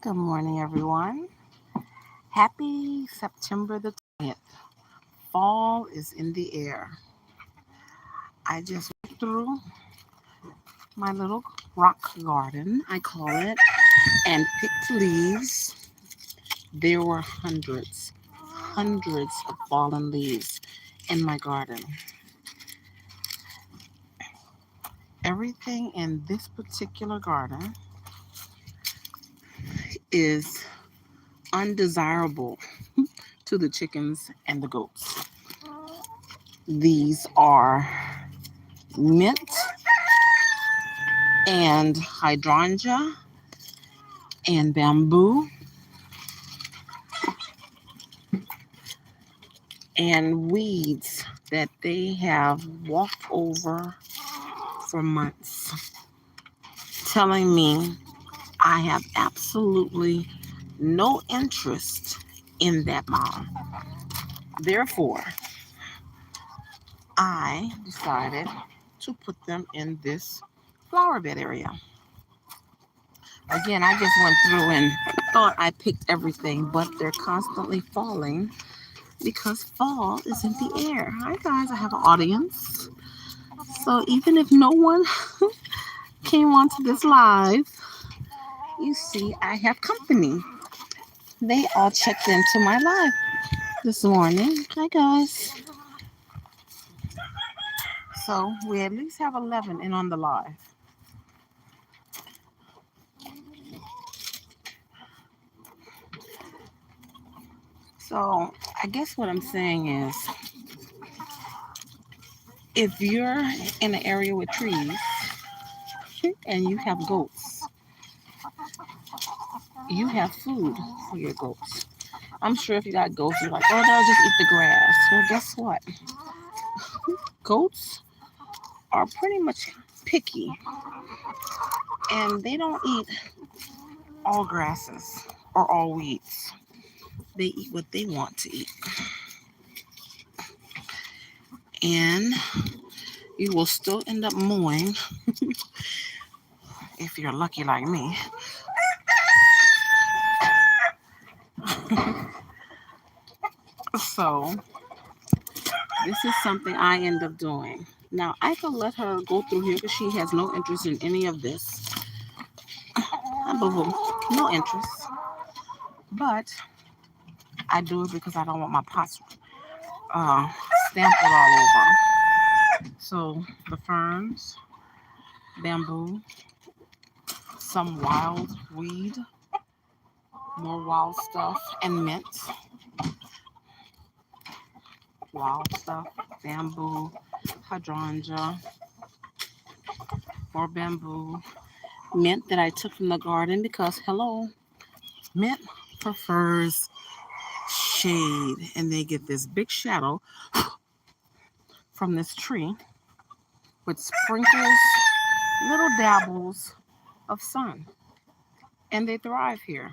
Good morning, everyone. Happy September the 20th. Fall is in the air. I just went through my little rock garden, I call it, and picked leaves. There were hundreds of fallen leaves in my garden. Everything in this particular garden is undesirable to the chickens and the goats. These are mint and hydrangea and bamboo and weeds that they have walked over for months, telling me I have absolutely no interest in that mom. Therefore, I decided to put them in this flower bed area. Again, I just went through and thought I picked everything, but they're constantly falling because fall is in the air. Hi, guys, I have an audience. So even if no one came onto this live, you see I have company. They all checked into my live this morning. Hi, guys. So we at least have 11 in on the live. So I guess what I'm saying is if you're in an area with trees and you have goats, you have food for your goats. I'm sure if you got goats, you're like, oh, they'll just eat the grass. Well, guess what? Goats are pretty much picky and they don't eat all grasses or all weeds. They eat what they want to eat. And you will still end up mowing if you're lucky like me. So this is something I end up doing. Now I could let her go through here because she has no interest in any of this. No interest. But I do it because I don't want my pots stamped all over. So the ferns, bamboo, some wild weed, more wild stuff, and mint. Wild stuff, bamboo, hydrangea, more bamboo, mint that I took from the garden because, hello, mint prefers shade and they get this big shadow from this tree with sprinkles, little dabbles of sun, and they thrive here.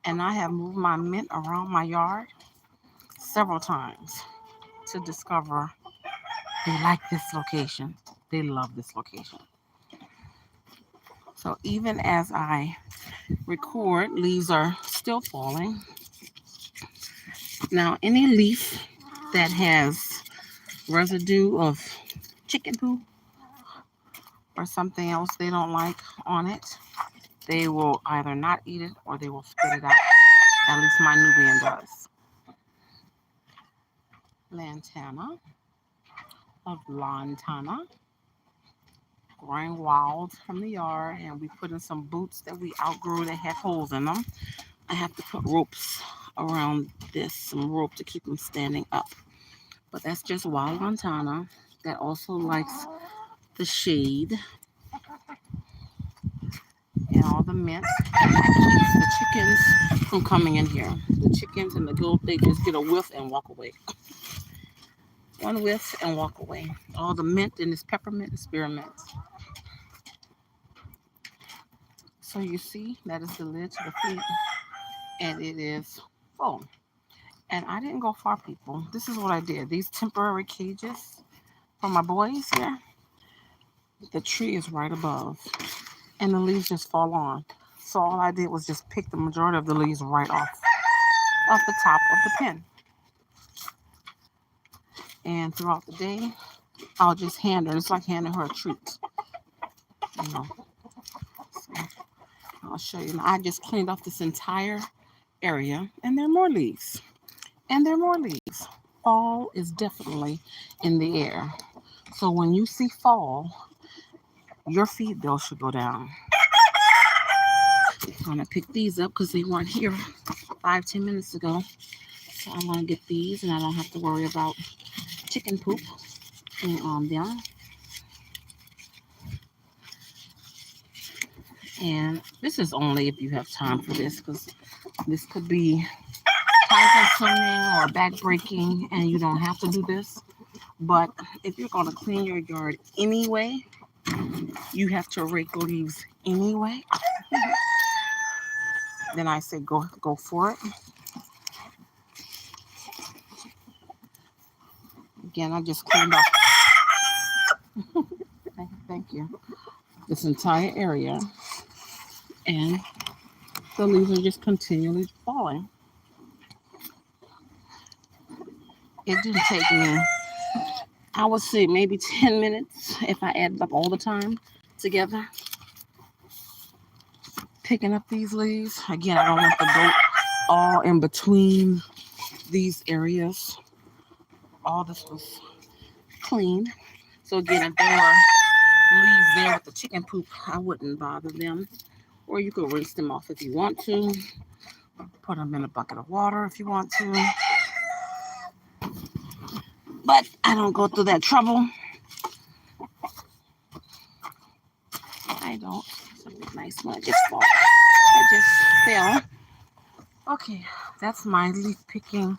And I have moved my mint around my yard several times to discover they like this location. They love this location. So even as I record, leaves are still falling. Now, any leaf that has residue of chicken poo or something else they don't like on it, they will either not eat it or they will spit it out. At least my Nubian does. Lantana of Lantana, growing wild from the yard, and we put in some boots that we outgrew that had holes in them. I have to put ropes around this, some rope to keep them standing up. But that's just wild lantana that also likes the shade and all the mint. And that keeps the chickens from coming in here. The chickens and the goat, they just get a whiff and walk away. One whiff and walk away. All the mint and this peppermint and spearmint. So you see, that is the lid to the feet, and it is full. And I didn't go far, people. This is what I did. These temporary cages for my boys here, the tree is right above, and the leaves just fall on. So So all I did was just pick the majority of the leaves right off the top of the pen. And throughout the day, I'll just hand her. It's like handing her a treat. You know. So I'll show you. I just cleaned off this entire area, and there are more leaves. And there are more leaves. Fall is definitely in the air. So when you see fall, your feed bill should go down. I'm gonna pick these up because they weren't here 5-10 minutes ago. So I'm gonna get these, and I don't have to worry about chicken poop on them. And this is only if you have time for this, because this could be time consuming or back breaking, and you don't have to do this. But if you're gonna clean your yard anyway, you have to rake leaves anyway. Then I say go for it. Again, I just cleaned off. Thank you. This entire area, and the leaves are just continually falling. It didn't take me, I would say, maybe 10 minutes if I added up all the time together. Picking up these leaves. Again, I don't want the goat all in between these areas. All this was cleaned. So again, if there were leaves there with the chicken poop, I wouldn't bother them. Or you could rinse them off if you want to. Put them in a bucket of water if you want to. But I don't go through that trouble. I don't. Something nice one. I just fell. Okay, that's my leaf picking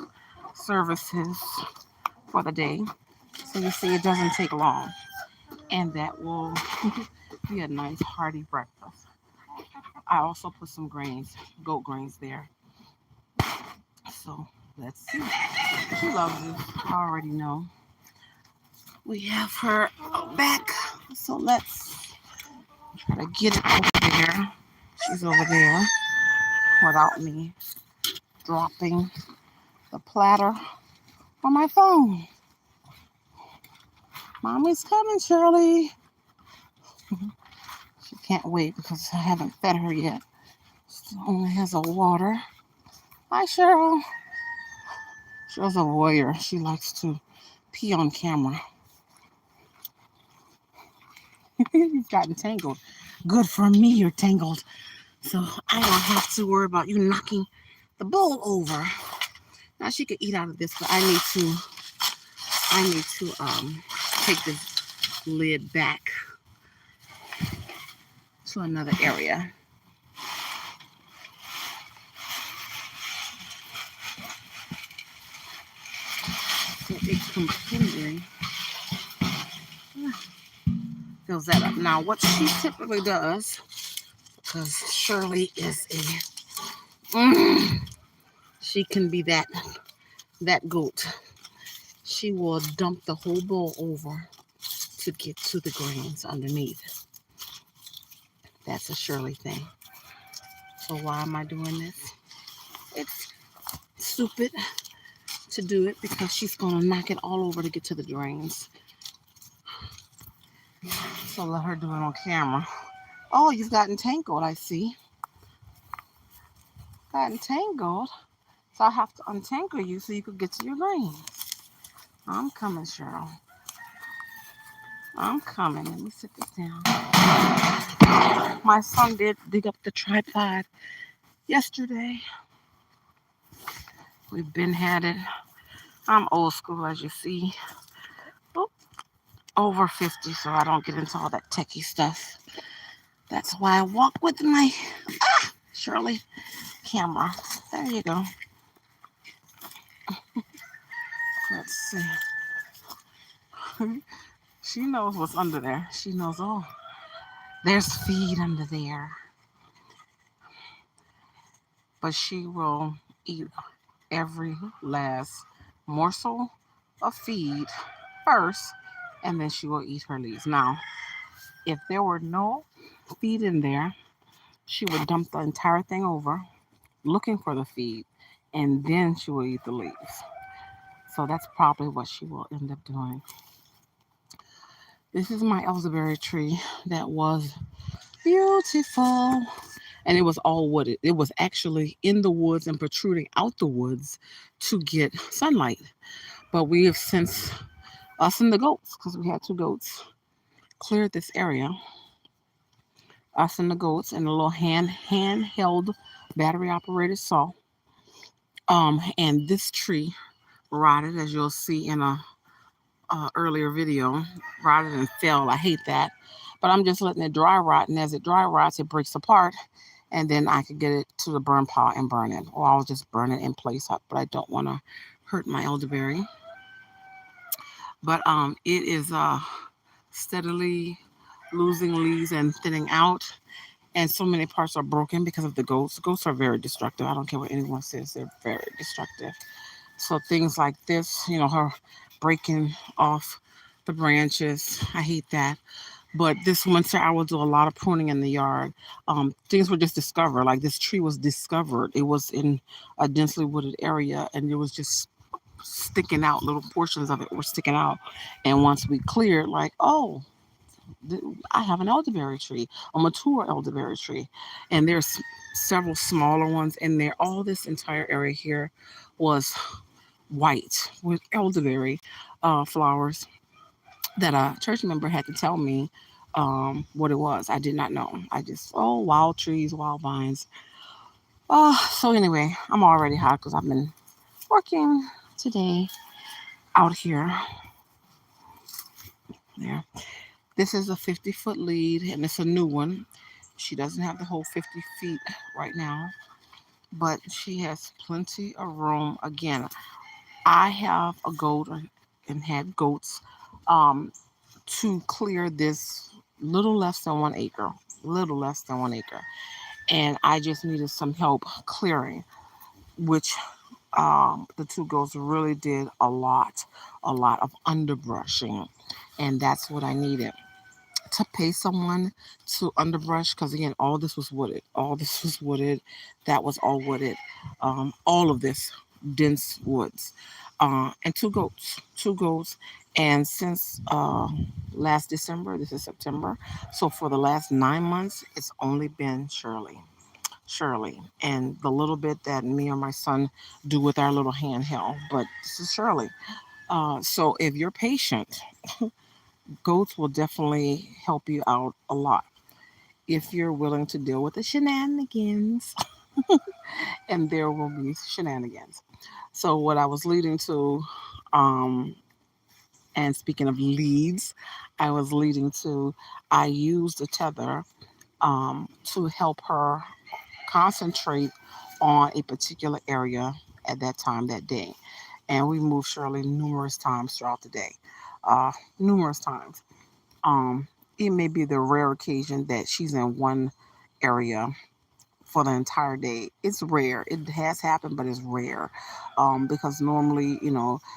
services for the day. So you see, it doesn't take long. And that will be a nice hearty breakfast. I also put some grains, goat grains there. So let's see. She loves it. I already know. We have her back. So let's try to get it over there. She's over there without me dropping the platter on my phone. Mommy's coming, Shirley. She can't wait because I haven't fed her yet. She only has a water. Hi, Cheryl. Cheryl's a warrior. She likes to pee on camera. You've gotten tangled. Good for me, you're tangled. So I don't have to worry about you knocking the bowl over. Now she could eat out of this, but I need to take this lid back to another area. So it completely fills that up. Now what she typically does, because Shirley is she can be that goat. She will dump the whole bowl over to get to the grains underneath. That's a Shirley thing. So why am I doing this? It's stupid to do it because she's gonna knock it all over to get to the drains. So let her do it on camera. Oh, you've gotten tangled, I see. Gotten tangled. So I have to untangle you so you could get to your grains. I'm coming, Cheryl. I'm coming. Let me sit this down. My son did dig up the tripod yesterday. We've been had it. I'm old school, as you see. Oh, over 50, so I don't get into all that techie stuff. That's why I walk with my Shirley camera. There you go. Let's see. She knows what's under there. She knows, oh, there's feed under there. But she will eat every last morsel of feed first, and then she will eat her leaves. Now, if there were no feed in there, She would dump the entire thing over, looking for the feed, and then she will eat the leaves. So that's probably what she will end up doing. This is my elderberry tree that was beautiful. And it was all wooded. It was actually in the woods and protruding out the woods to get sunlight. But we have since, us and the goats, because we had two goats, cleared this area. Us and the goats and a little handheld battery operated saw. And this tree rotted, as you'll see in a earlier video, rotted and fell. I hate that, but I'm just letting it dry rot, and as it dry rots, it breaks apart, and then I could get it to the burn pile and burn it, or I'll just burn it in place up. But I don't want to hurt my elderberry. But it is steadily losing leaves and thinning out, and so many parts are broken because of the goats. Goats are very destructive. I don't care what anyone says; they're very destructive. So things like this, her breaking off the branches, I hate that. But this winter, I will do a lot of pruning in the yard. Things were just discovered. Like this tree was discovered. It was in a densely wooded area, and it was just sticking out. Little portions of it were sticking out. And once we cleared, like, oh, I have an elderberry tree, a mature elderberry tree, and there's several smaller ones in there. All this entire area here was white with elderberry flowers that a church member had to tell me what it was. I did not know. I just, oh, wild trees, wild vines. So anyway, I'm already hot because I've been working today out here. There. This is a 50-foot lead, and it's a new one. She doesn't have the whole 50 feet right now, but she has plenty of room. Again, I have a goat and had goats um, to clear this little less than 1 acre, little less than 1 acre. And I just needed some help clearing, which the two goats really did a lot of underbrushing. And that's what I needed to pay someone to underbrush because again all this was wooded, that was all wooded, all of this dense woods, and two goats. And since last December, this is September, so for the last 9 months it's only been Shirley and the little bit that me or my son do with our little handheld, but this is Shirley. So if you're patient, goats will definitely help you out a lot if you're willing to deal with the shenanigans, and there will be shenanigans. So, what I was leading to, um, and speaking of leads, I was leading to, I used a tether to help her concentrate on a particular area at that time that day. And we moved Shirley numerous times throughout the day, numerous times. Um, it may be the rare occasion that she's in one area for the entire day. It's rare. It has happened, but it's rare. Because normally,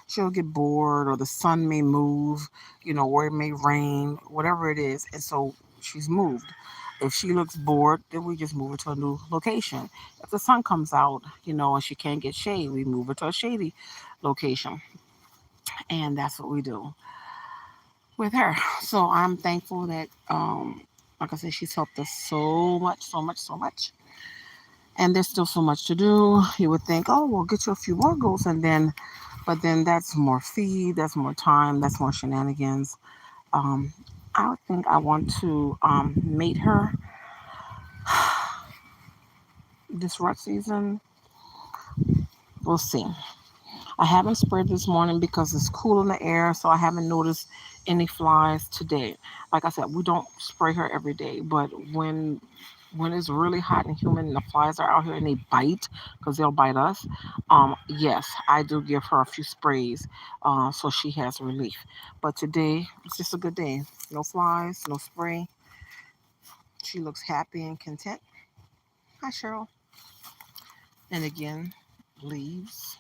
she'll get bored or the sun may move, or it may rain, whatever it is. And so she's moved. If she looks bored, then we just move her to a new location. If the sun comes out, and she can't get shade, we move her to a shady location. And that's what we do with her. So I'm thankful that, like I said, she's helped us so much, so much, so much. And there's still so much to do. You would think, oh, we'll get you a few more goals, but then that's more feed, that's more time, that's more shenanigans. Um, I think I want to mate her this rut season. We'll see. I haven't sprayed this morning because it's cool in the air, so I haven't noticed any flies today. Like I said, we don't spray her every day, but when it's really hot and humid and the flies are out here and they bite because they'll bite us, yes, I do give her a few sprays so she has relief. But today it's just a good day. No flies, no spray. She looks happy and content. Hi, Cheryl. And again, leaves.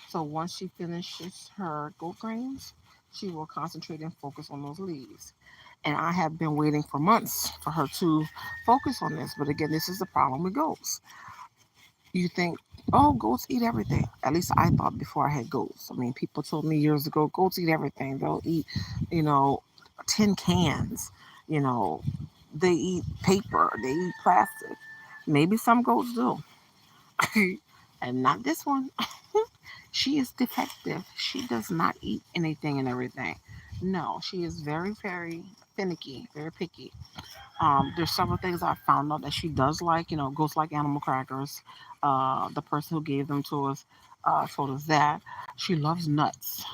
So once she finishes her goat grains, she will concentrate and focus on those leaves. And I have been waiting for months for her to focus on this. But again, this is the problem with goats. You think, oh, goats eat everything. At least I thought before I had goats. I mean, people told me years ago, goats eat everything. They'll eat, you know, tin cans. You know, they eat paper. They eat plastic. Maybe some goats do, and not this one. She is defective. She does not eat anything and everything. No, she is very, very finicky, very picky. There's several things I found out that she does like. Goes like animal crackers. The person who gave them to us told us that she loves nuts.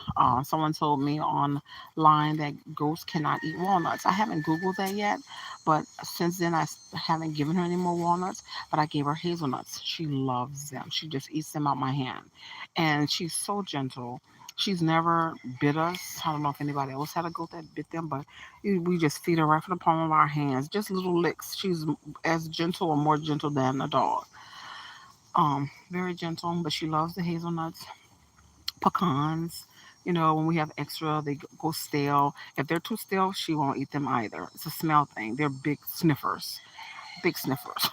Someone told me online that ghosts cannot eat walnuts. I haven't Googled that yet, but since then haven't given her any more walnuts. But I gave her hazelnuts. She loves them. She just eats them out my hand, and she's so gentle. She's never bit us. I don't know if anybody else had a goat that bit them, but we just feed her right from the palm of our hands, just little licks. She's as gentle or more gentle than a dog. Very gentle, but she loves the hazelnuts, pecans. When we have extra, they go stale. If they're too stale, she won't eat them either. It's a smell thing. They're big sniffers, big sniffers.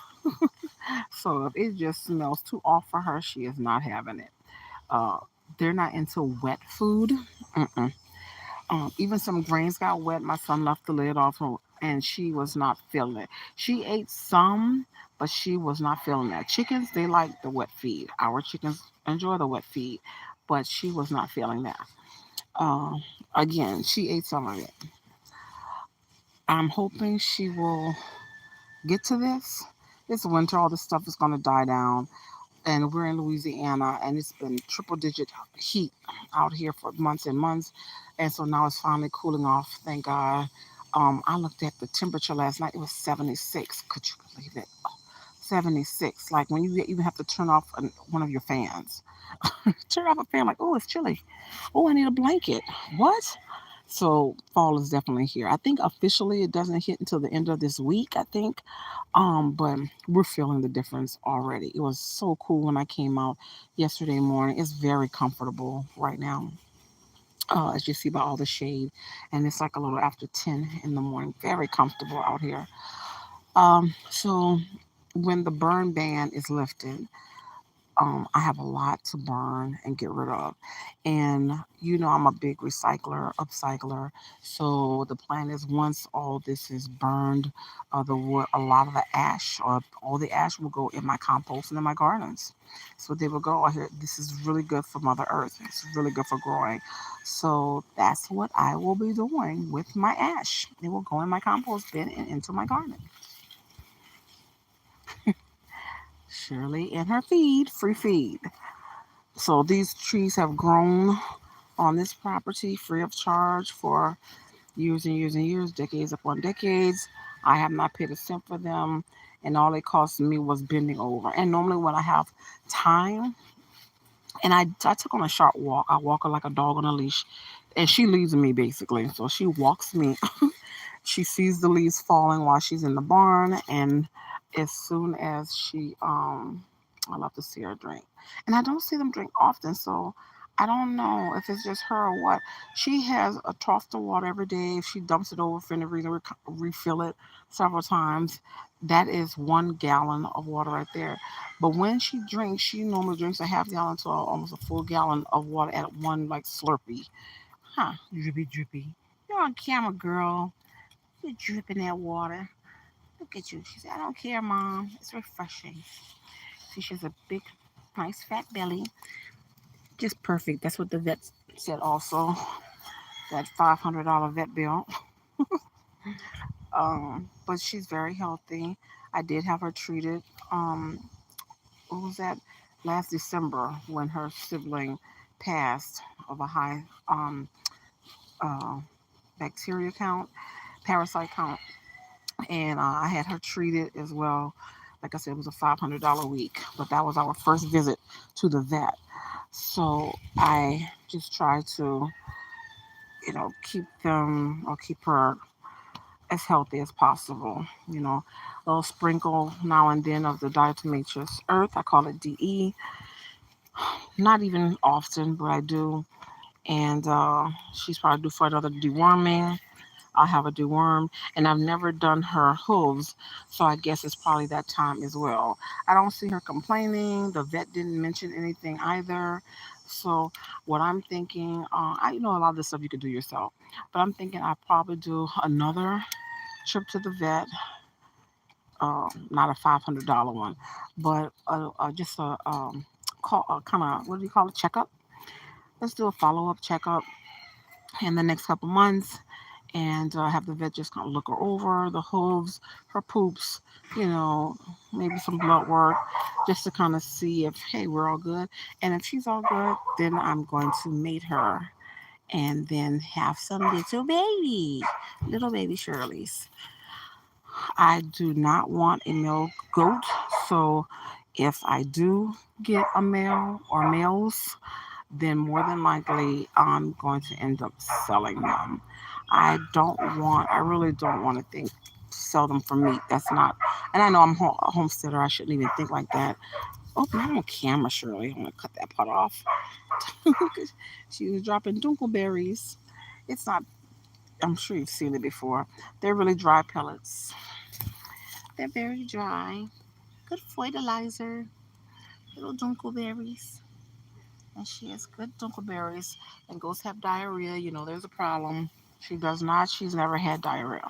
So if it just smells too off for her, she is not having it. Uh, they're not into wet food. Mm-mm. Even some grains got wet. My son left the lid off, and she was not feeling it. She ate some, but she was not feeling that. Chickens, they like the wet feed. Our chickens enjoy the wet feed, but she was not feeling that. Uh, Again, she ate some of it. I'm hoping she will get to this. It's winter, all this stuff is going to die down. And we're in Louisiana, and it's been triple digit heat out here for months and months. And so now it's finally cooling off, thank God. I looked at the temperature last night, it was 76. Could you believe it? 76. Like when you even have to turn off one of your fans. Turn off a fan, like, oh, it's chilly. Oh, I need a blanket. What? So fall is definitely here. I think officially it doesn't hit until the end of this week, I think. But we're feeling the difference already. It was so cool when I came out yesterday morning. It's very comfortable right now. As you see by all the shade, and it's like a little after 10 in the morning. Very comfortable out here. So when the burn ban is lifted, I have a lot to burn and get rid of. And I'm a big recycler, upcycler. So the plan is once all this is burned, the wood, a lot of the ash or all the ash will go in my compost and in my gardens. So they will go, I hear this is really good for Mother Earth. It's really good for growing. So that's what I will be doing with my ash. It will go in my compost bin and into my garden. Shirley and her feed, free feed. So these trees have grown on this property free of charge for years and years and years, decades upon decades. I have not paid a cent for them, and all it cost me was bending over. And normally, when I have time, and I took on a short walk, I walk her like a dog on a leash, and she leads me basically. So she walks me. She sees the leaves falling while she's in the barn, and as soon as I love to see her drink. And I don't see them drink often, so I don't know if it's just her or what. She has a trough of water every day. If she dumps it over for any reason, refill it several times. That is 1 gallon of water right there. But when she drinks, she normally drinks a half gallon to almost a full gallon of water at one like slurpee. Huh, drippy, drippy. You're on camera, girl. You're dripping that water. Look at you. She said, I don't care, Mom. It's refreshing. See, she has a big, nice, fat belly. Just perfect. That's what the vet said also. That $500 vet bill. But she's very healthy. I did have her treated. What was that? Last December when her sibling passed of a high uh, bacteria count, parasite count. And I had her treated as well. Like I said, it was a $500 week, but that was our first visit to the vet. So I just try to, keep them or keep her as healthy as possible. A little sprinkle now and then of the diatomaceous earth. I call it DE. Not even often, but I do. And she's probably due for another deworming. I'll have her deworm, and I've never done her hooves, so I guess it's probably that time as well. I don't see her complaining. The vet didn't mention anything either. So what I'm thinking, I know a lot of this stuff you could do yourself, but I'm thinking I'll probably do another trip to the vet, not a $500 one, but just a call, kind of, what do you call it, checkup. Let's do a follow-up checkup in the next couple months, and have the vet just kind of look her over the hooves, her poops, you know, maybe some blood work, just to kind of see if, hey, we're all good. And if she's all good, then I'm going to mate her and then have some little baby Shirley's. I do not want a male goat, so if I do get a male or males, then more than likely I'm going to end up selling them. I really don't want to sell them for meat. That's not, and I know I'm a homesteader, I shouldn't even think like that. Oh, I'm on camera, Shirley. I'm going to cut that part off. She was dropping dunkelberries. It's not, I'm sure you've seen it before. They're really dry pellets. They're very dry. Good fertilizer. Little dunkelberries. And she has good dunkelberries. And goats have diarrhea. You know, there's a problem. She does not. She's never had diarrhea.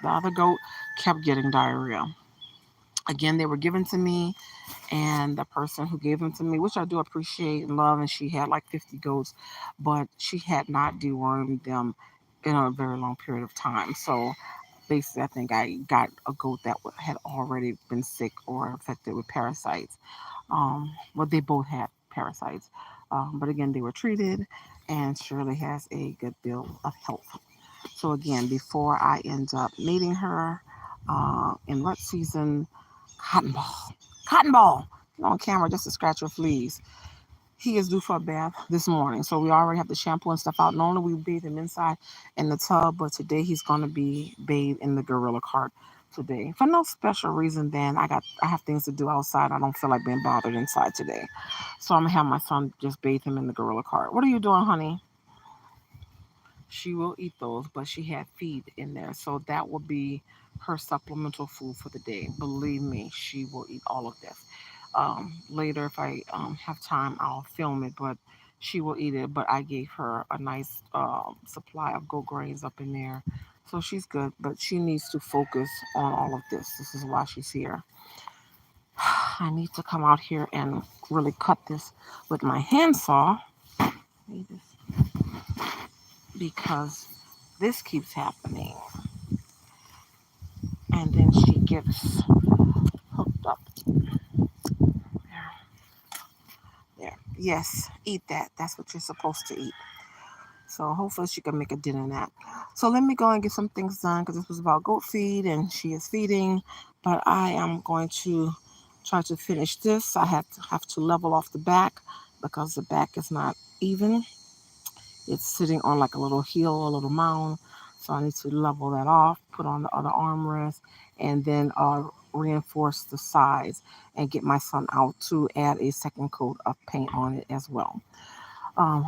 The other goat kept getting diarrhea. Again, they were given to me, and the person who gave them to me, which I do appreciate and love, and she had like 50 goats, but she had not dewormed them in a very long period of time. So basically, I think I got a goat that had already been sick or affected with parasites. Well, they both had parasites, but again, they were treated, and Shirley has a good bill of health. So again, before I end up mating her in rut season, cotton ball, cotton ball, get on camera just to scratch your fleas. He is due for a bath this morning, so we already have the shampoo and stuff out. Normally we bathe him inside in the tub, but today he's going to be bathed in the gorilla cart today for no special reason. Then I have things to do outside. I don't feel like being bothered inside today, so I'm gonna have my son just bathe him in the gorilla cart. What are you doing, honey? She will eat those, but she had feed in there. So that will be her supplemental food for the day. Believe me, she will eat all of this. Later, if I have time, I'll film it, but she will eat it. But I gave her a nice supply of go grains up in there. So she's good, but she needs to focus on all of this. This is why she's here. I need to come out here and really cut this with my handsaw because this keeps happening. And then she gets hooked up. There, there. Yes, eat that. That's what you're supposed to eat. So hopefully she can make a dinner nap. So let me go and get some things done because this was about goat feed and she is feeding. But I am going to try to finish this. I have to level off the back because the back is not even. It's sitting on like a little hill, a little mound. So I need to level that off, put on the other armrest, and then reinforce the sides and get my son out to add a second coat of paint on it as well.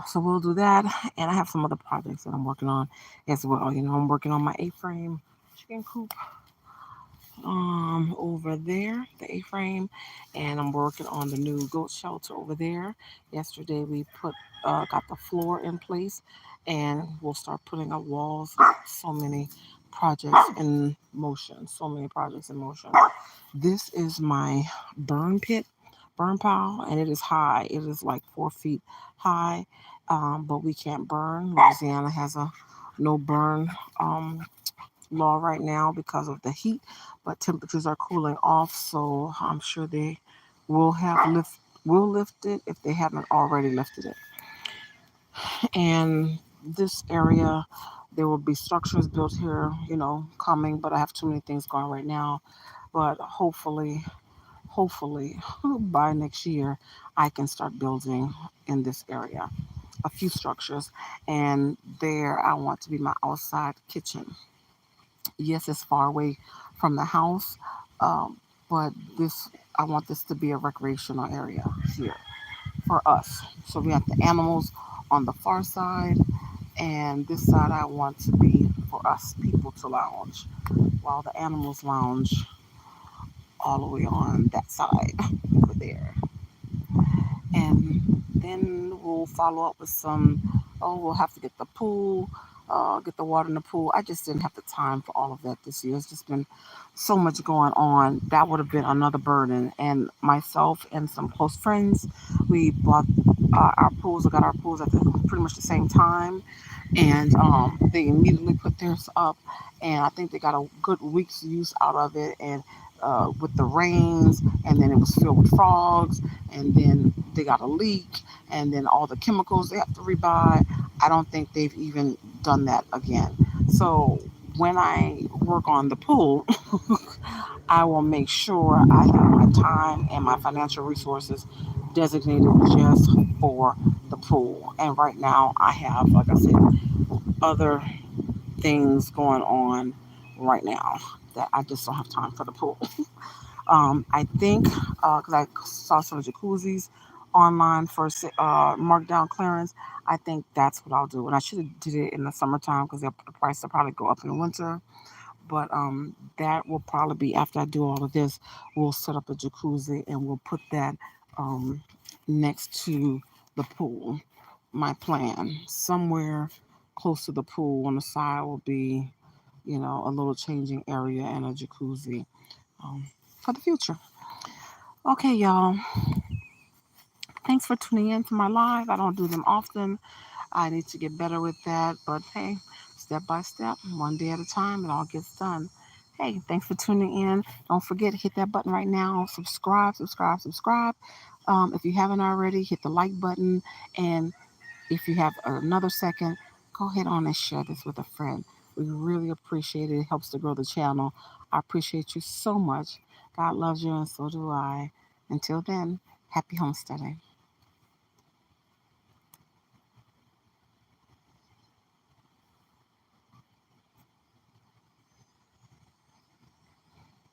So we'll do that. And I have some other projects that I'm working on as well. You know, I'm working on my A-frame chicken coop over there, the A-frame, and I'm working on the new goat shelter over there. Yesterday we got the floor in place, and we'll start putting up walls. So many projects in motion. So many projects in motion. This is my burn pit, burn pile, and it is high. It is like 4 feet high, but we can't burn. Louisiana has a no burn law right now because of the heat, but temperatures are cooling off, so I'm sure they will lift it if they haven't already lifted it. And this area, there will be structures built here, you know, coming, but I have too many things going right now. But hopefully by next year I can start building in this area a few structures, and there I want to be my outside kitchen. Yes, it's far away from the house, um, but this I want this to be a recreational area here for us. So we have the animals on the far side, and this side I want to be for us people to lounge, while the animals lounge all the way on that side over there. And then we'll follow up with some, oh, we'll have to get the pool, get the water in the pool. I just didn't have the time for all of that this year. It's just been so much going on. That would have been another burden. And myself and some close friends, we bought our pools, or got our pools at pretty much the same time, and they immediately put theirs up, and I think they got a good week's use out of it. And with the rains, and then it was filled with frogs, and then they got a leak, and then all the chemicals they have to rebuy. I don't think they've even done that again. So when I work on the pool, I will make sure I have my time and my financial resources designated just for the pool. And right now, I have, like I said, other things going on right now that I just don't have time for the pool. I think because I saw some jacuzzis online for markdown clearance, I think that's what I'll do. And I should have did it in the summertime because the price will probably go up in the winter. But that will probably be after I do all of this. We'll set up a jacuzzi and we'll put that um, next to the pool. My plan somewhere close to the pool on the side will be, a little changing area and a jacuzzi for the future. Okay, y'all. Thanks for tuning in to my live. I don't do them often. I need to get better with that. But hey, step by step, one day at a time, it all gets done. Hey, thanks for tuning in. Don't forget to hit that button right now. Subscribe, subscribe, subscribe. If you haven't already, hit the like button. And if you have another second, go ahead on and share this with a friend. We really appreciate it. It helps to grow the channel. I appreciate you so much. God loves you, and so do I. Until then, happy homesteading.